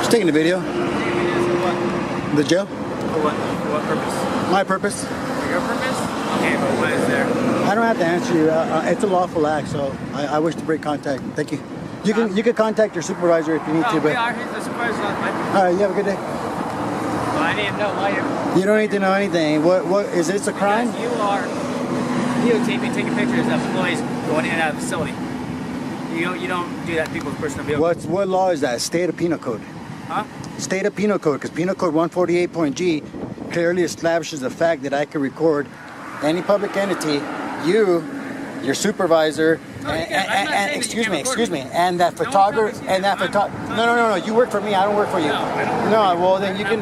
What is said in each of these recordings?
Just taking the video. What? The jail. For what? For what purpose? My purpose. For your purpose? Okay, but what is there? I don't have to answer you. It's a lawful act, so I wish to break contact. Thank you. You can contact your supervisor if you need to. We But are. He's the supervisor. all right, you have a good day. Well, I didn't know why You don't need to know anything. What is this a crime? Because you are videotaping, taking pictures of employees going in and out of the facility. You don't do that to people's personal vehicles. What law is that? State of Penal Code. Huh? State of Penal Code, because Penal Code 148.g clearly establishes the fact that I can record any public entity, you, your supervisor, excuse me, and that photographer, No, you work for me. I don't work for you. No, well then you can.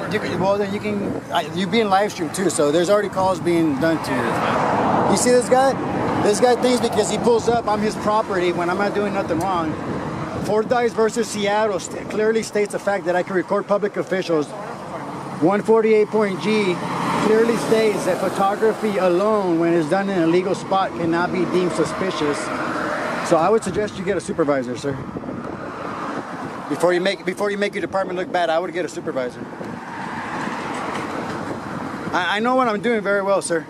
You being live streamed too, so there's already calls being done to you. You see this guy? This guy thinks because he pulls up, I'm his property when I'm not doing nothing wrong. Fordyce versus Seattle clearly states the fact that I can record public officials. 148.g clearly states that photography alone, when it's done in a legal spot, cannot be deemed suspicious. So I would suggest you get a supervisor, sir. Before you make your department look bad, I would get a supervisor. I know what I'm doing very well, sir.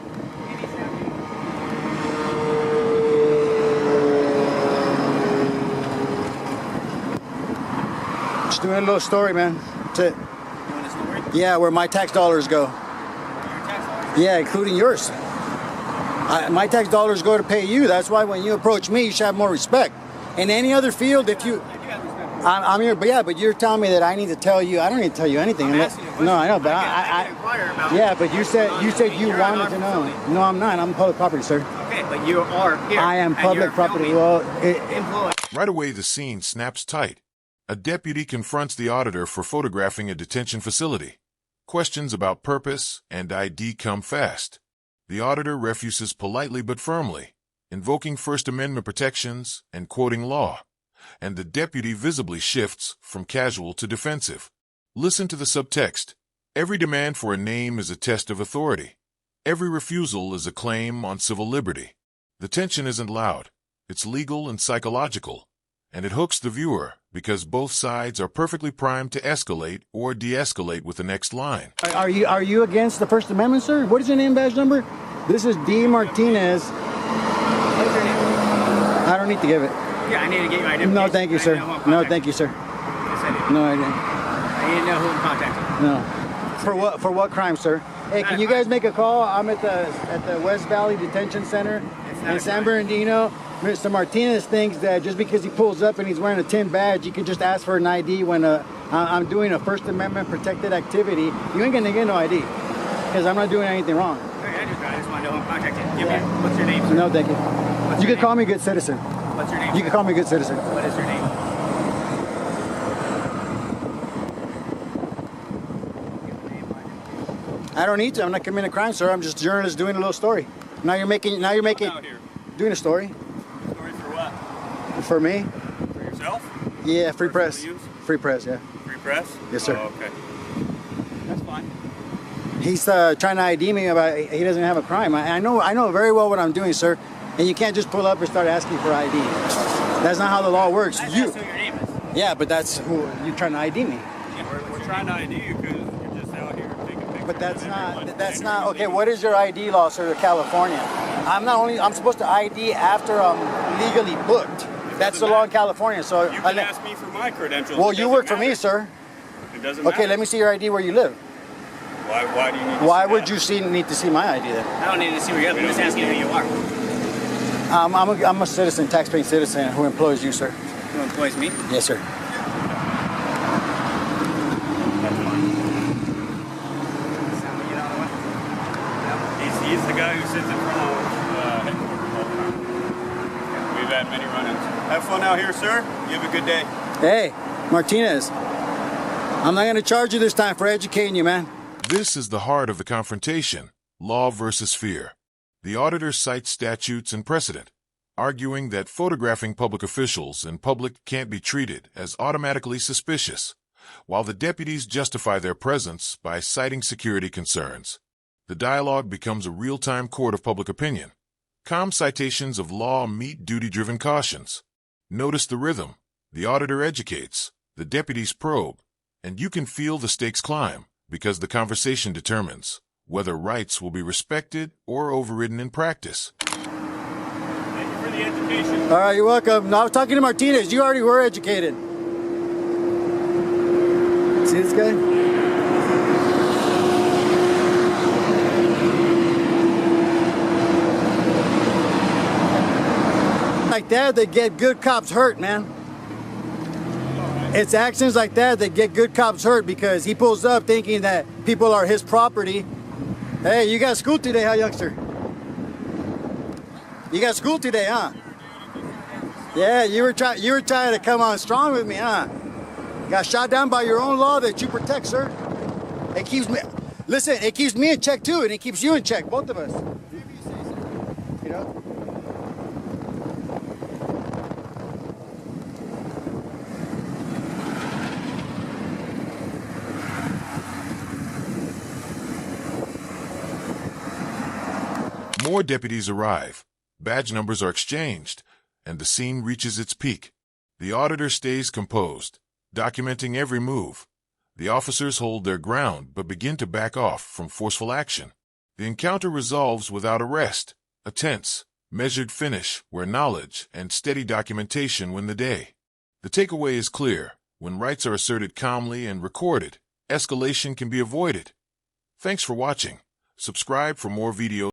Just doing a little story, man. That's it. Doing a story? Yeah, where my tax dollars go. Your tax dollars? Yeah, including yours. My tax dollars go to pay you. That's why when you approach me, you should have more respect. In any other field, if you... I'm here, but yeah, but you're telling me that I need to tell you. I don't need to tell you anything. I'm asking you a question. No, I know, but I can inquire about yeah, but you said you you're wanted on to our know. facility. No, I'm not. I'm public property, sir. Okay, but you are here. I am and public you're property. filming Well, employees. Right away, the scene snaps tight. A deputy confronts the auditor for photographing a detention facility. Questions about purpose and ID come fast. The auditor refuses politely but firmly, invoking First Amendment protections and quoting law. And the deputy visibly shifts from casual to defensive. Listen to the subtext. Every demand for a name is a test of authority. Every refusal is a claim on civil liberty. The tension isn't loud. It's legal and psychological. And it hooks the viewer because both sides are perfectly primed to escalate or de-escalate with the next line. are you against the First Amendment, sir? What is your name badge number? This is D. Martinez. What's your name? I don't need to give it. Yeah, I need to get your identification. No, thank you, sir. No, thank you, sir. Yes, I do. No, I didn't. I need to know who I'm contacting. No. For what crime, sir? Hey, can you guys make a call? I'm at the West Valley Detention Center in San Bernardino. Mr. Martinez thinks that just because he pulls up and he's wearing a tin badge, he can just ask for an ID when I'm doing a First Amendment protected activity. You ain't gonna get no ID because I'm not doing anything wrong. Okay, I just want to know who I'm contacting. Give me, what's your name, sir? No, thank you. What's You your can call name? me good citizen. What's your name? You can call me good citizen. What is your name? I don't need to. I'm not committing a crime, sir. I'm just a journalist doing a little story. Now you're making Out here. doing a story Story for what? for me. For yourself? Yeah, free press. Personal use? Free press, yeah. Free press? Yes, sir. Oh, okay. That's fine. He's trying to ID me about he doesn't have a crime. I know very well what I'm doing, sir. And you can't just pull up and start asking for ID. That's not how the law works. That's who your name is. Yeah, but that's who you're trying to ID me. Yeah, we're trying to ID you because you're just out here taking pictures. But that's not okay. What is your ID law, sir, in California? I'm supposed to ID after I'm legally booked. That's the law in California. So You can ask me for my credentials. well, It you doesn't work for me, matter. sir. It doesn't Okay, matter. let me see your ID where you live. Why do you need to Why see would that? you need to see my ID then? I don't need to see where you're at. I'm just asking who you are. I'm a citizen, taxpaying citizen who employs you, sir. Who employs me? Yes, sir. He's the guy who sits in front of headquarters all the time. We've had many run-ins. Have fun out here, sir. You have a good day. Hey, Martinez. I'm not going to charge you this time for educating you, man. This is the heart of the confrontation, law versus fear. The auditor cites statutes and precedent, arguing that photographing public officials in public can't be treated as automatically suspicious, while the deputies justify their presence by citing security concerns. The dialogue becomes a real-time court of public opinion. Calm citations of law meet duty-driven cautions. Notice the rhythm. The auditor educates, the deputies probe, And you can feel the stakes climb, because the conversation determines whether rights will be respected or overridden in practice. Thank you for the education. All right, you're welcome. No, I was talking to Martinez. You already were educated. See this guy? Like that, they get good cops hurt, man. It's actions like that that get good cops hurt, because he pulls up thinking that people are his property. Hey, you got school today, huh, youngster? You got school today, huh? Yeah, you were trying to come on strong with me, huh? Got shot down by your own law that you protect, sir. It keeps me. Listen, it keeps me in check too, and it keeps you in check, both of us. You know. More deputies arrive, badge numbers are exchanged, and the scene reaches its peak. The auditor stays composed, documenting every move. The officers hold their ground but begin to back off from forceful action. The encounter resolves without arrest, a tense, measured finish where knowledge and steady documentation win the day. The takeaway is clear: when rights are asserted calmly and recorded, escalation can be avoided. Thanks for watching. Subscribe for more videos.